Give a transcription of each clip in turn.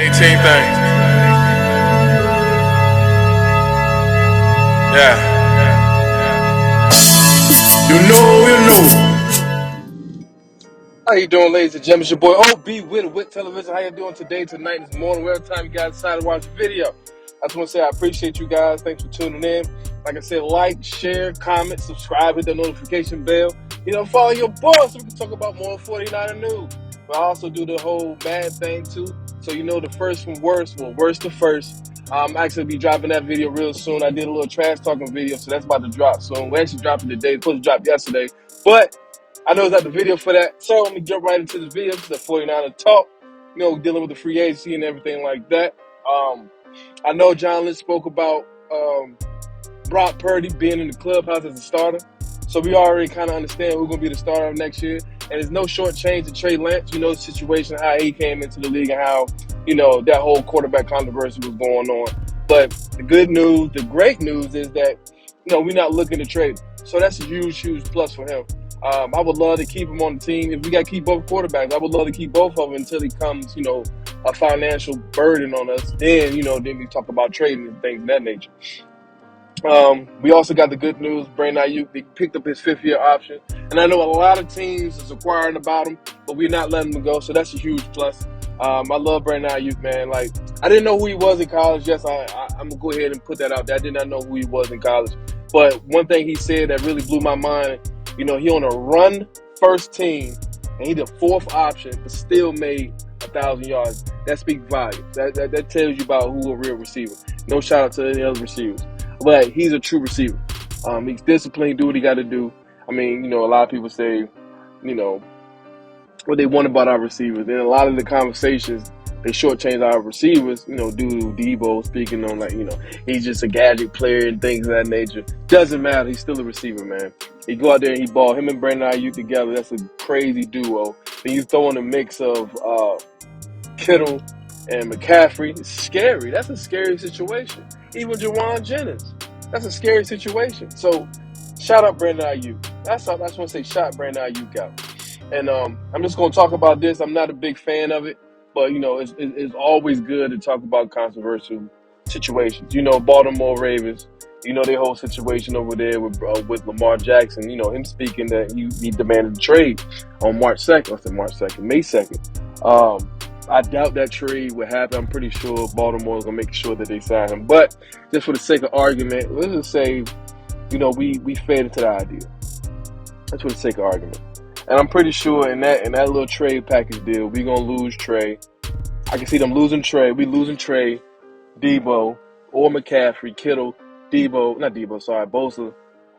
18 thing. Yeah. You know. How you doing, ladies and gentlemen? It's your boy OB with Television. How you doing today, tonight, this morning, whatever time you guys decided to watch the video. I just want to say I appreciate you guys. Thanks for tuning in. Like I said, like, share, comment, subscribe, hit the notification bell. Follow your boss so we can talk about more 49er news. But I also do the whole mad thing too. So the first from worst, well, worst to first. I'm actually be dropping that video real soon. I did a little trash talking video, so that's about to drop soon. We actually dropped it today. It's supposed to drop yesterday. But I know it's not the video for that, so let me jump right into this video. This is the 49er talk, dealing with the free agency and everything like that. I know John Lynch spoke about Brock Purdy being in the clubhouse as a starter, so we already kind of understand who's going to be the starter of next year. And there's no short change to Trey Lance. The situation, how he came into the league and how, that whole quarterback controversy was going on. But the good news, the great news is that, we're not looking to trade him. So that's a huge, huge plus for him. I would love to keep him on the team. If we got to keep both quarterbacks, I would love to keep both of them until he comes, a financial burden on us. Then we talk about trading and things of that nature. We also got the good news. Brandon Ayuk, they picked up his fifth-year option. And I know a lot of teams is inquiring about him, but we're not letting him go, so that's a huge plus. I love Brandon Ayuk, man. Like, I didn't know who he was in college. Yes, I'm going to go ahead and put that out there. I did not know who he was in college. But one thing he said that really blew my mind, he on a run-first team, and he the fourth option, but still made 1,000 yards. That speaks volumes. That tells you about who a real receiver. No shout out to any other receivers. But he's a true receiver. He's disciplined, do what he got to do. I mean, a lot of people say, what they want about our receivers. And a lot of the conversations, they shortchange our receivers, due to Debo speaking on, he's just a gadget player and things of that nature. Doesn't matter. He's still a receiver, man. He go out there and he ball. Him and Brandon Ayuk together, that's a crazy duo. Then you throw in a mix of Kittle and McCaffrey. It's scary. That's a scary situation. Even Jawan Jennings. That's a scary situation. So, shout out Brandon Ayuk. I just want to say shout Brandon Ayuk out. And I'm just going to talk about this. I'm not a big fan of it, but, it's always good to talk about controversial situations. Baltimore Ravens, their whole situation over there with Lamar Jackson, him speaking that he demanded a trade on May 2nd. I doubt that trade would happen. I'm pretty sure Baltimore is going to make sure that they sign him. But just for the sake of argument, let's just say, we fed into the idea. That's for the sake of argument. And I'm pretty sure in that little trade package deal, we're going to lose Trey. I can see them losing Trey. We losing Trey, Debo, or McCaffrey, Kittle, Bosa.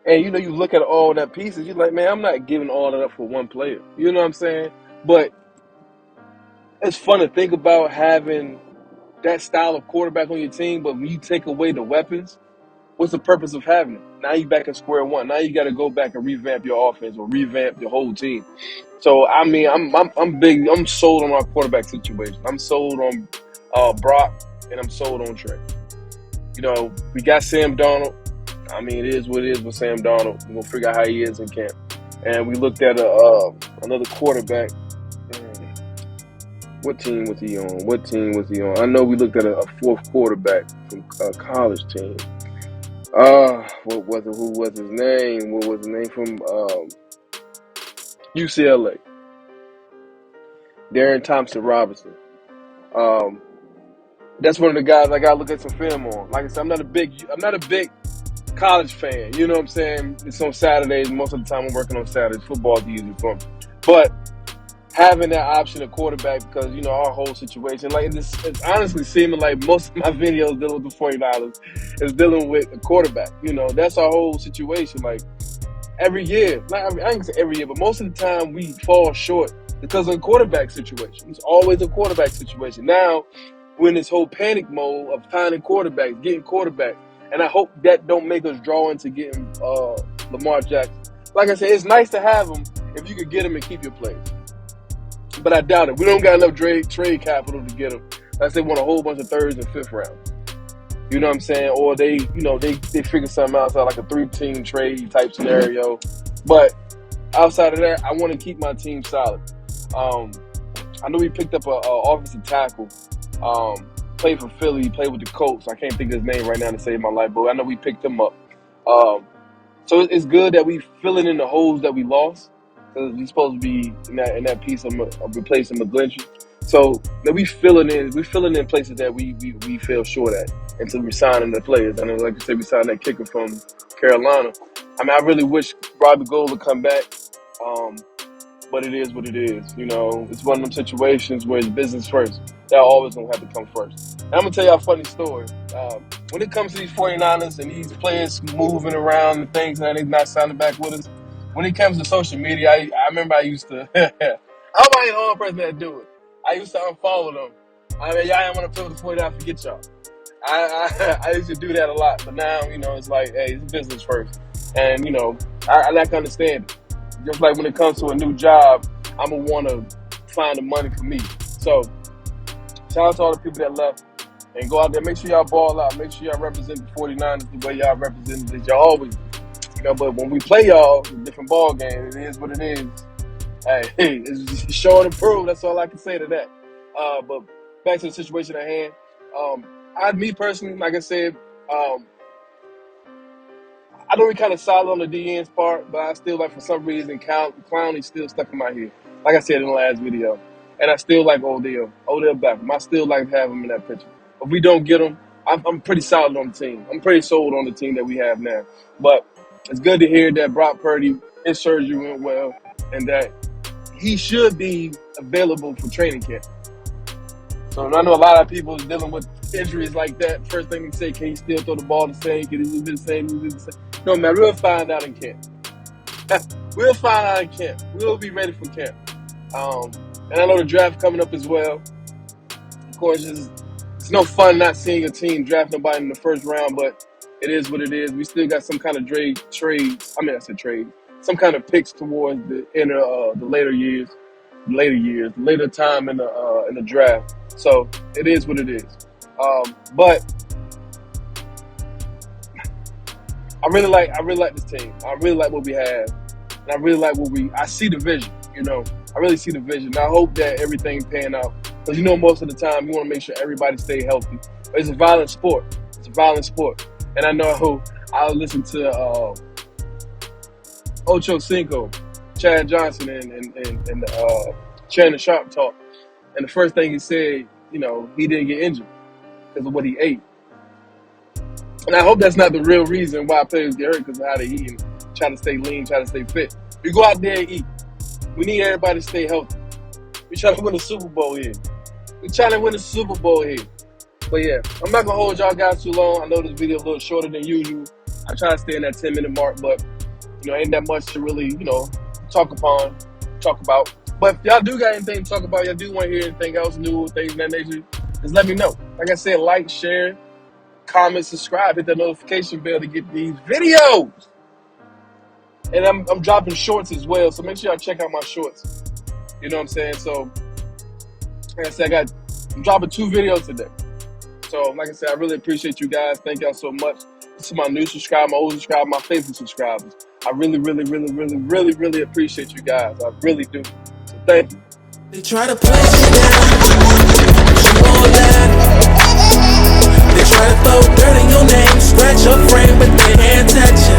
And, you look at all that pieces, you're like, man, I'm not giving all that up for one player. You know what I'm saying? But it's fun to think about having that style of quarterback on your team, but when you take away the weapons, what's the purpose of having it? Now you're back at square one. Now you got to go back and revamp your offense or revamp your whole team. So, I mean, I'm big. I'm sold on our quarterback situation. I'm sold on Brock, and I'm sold on Trey. We got Sam Darnold. I mean, it is what it is with Sam Darnold. We're going to figure out how he is in camp. And we looked at another quarterback. What team was he on? I know we looked at a fourth quarterback from a college team. What was it? Who was his name? What was his name from UCLA? Darren Thompson-Robinson. That's one of the guys I gotta look at some film on. Like I said, I'm not a big college fan. You know what I'm saying? It's on Saturdays. Most of the time I'm working on Saturdays. Football's easy for me. But having that option of quarterback, because, our whole situation, it's honestly seeming like most of my videos dealing with the 49ers is dealing with a quarterback. That's our whole situation. Like, every year, I can say every year, but most of the time we fall short because of a quarterback situation. It's always a quarterback situation. Now, we're in this whole panic mode of finding quarterbacks, getting quarterbacks. And I hope that don't make us draw into getting Lamar Jackson. Like I said, it's nice to have him if you could get him and keep your players. But I doubt it. We don't got enough trade capital to get him. Unless they want a whole bunch of thirds and fifth rounds. You know what I'm saying? Or they figure something else out, like a 3-team trade type scenario. But outside of that, I want to keep my team solid. I know we picked up an offensive tackle Played for Philly, played with the Colts. I can't think of his name right now to save my life, but I know we picked him up. Um, so it's good that we filling in the holes that we lost, because he's supposed to be in that piece of replacing McGlinchey. So that we filling in places that we feel short at, until we signing the players. I know, like you said, we signed that kicker from Carolina. I mean, I really wish Robbie Gould would come back, but it is what it is. You know, it's one of them situations where it's business first. That always gonna have to come first. And I'm gonna tell you a funny story. When it comes to these 49ers and these players moving around and things, and they're not signing back with us, when it comes to social media, I remember I used to. I'm not the only person that do it. I used to unfollow them. I mean, y'all ain't want to play with the 49ers, forget y'all. I used to do that a lot, but now, you know, it's like, hey, it's business first. And, you know, I like to understand it. Just like when it comes to a new job, I'm going to want to find the money for me. So, shout out to all the people that left. And go out there, make sure y'all ball out. Make sure y'all represent the 49ers the way y'all represent it. Y'all always, you know, but when we play y'all, it's a different ball game. It is what it is. Hey, it's show and prove. That's all I can say to that. But back to the situation at hand. Me personally, like I said, I know we kind of solid on the DN's part, but I still like, for some reason, Clowney's still stuck in my head. Like I said in the last video. And I still like Odell Beckham. I still like to have him in that picture. If we don't get him, I'm pretty solid on the team. I'm pretty sold on the team that we have now. But it's good to hear that Brock Purdy, his surgery went well, and that he should be available for training camp. So I know a lot of people is dealing with injuries like that. First thing they say, can he still throw the ball the same? Can he do the same? No, man, we'll find out in camp. We'll find out in camp. We'll be ready for camp. And I know the draft coming up as well. Of course, it's no fun not seeing a team draft nobody in the first round, but it is what it is. We still got some kind of some kind of picks towards the later time in the draft. So it is what it is. But I really like this team. I really like what we have, and I really like I see the vision. You know, I really see the vision. I hope that everything pan out, because you know, most of the time you want to make sure everybody stay healthy. But it's a violent sport. And I know I listen to Ocho Cinco, Chad Johnson, and Shannon Sharp talk, and the first thing he said, you know, he didn't get injured because of what he ate. And I hope that's not the real reason why players get hurt, because of how they eat and try to stay lean, try to stay fit. We go out there and eat. We need everybody to stay healthy. We trying to win a Super Bowl here. But yeah, I'm not going to hold y'all guys too long. I know this video is a little shorter than usual. I try to stay in that 10-minute mark, but, you know, ain't that much to really, you know, talk about. But if y'all do got anything to talk about, y'all do want to hear anything else new, things of that nature, just let me know. Like I said, like, share, comment, subscribe, hit that notification bell to get these videos. And I'm dropping shorts as well, so make sure y'all check out my shorts. You know what I'm saying? So, like I said, I'm dropping 2 videos today. So, like I said, I really appreciate you guys. Thank y'all so much. This is my new subscriber, my old subscriber, my favorite subscribers. I really, really, really, really, really, really appreciate you guys. I really do. So, thank you. They try to place you down, but you won't laugh. They try to throw dirt in your name, scratch your frame, but they can't touch you.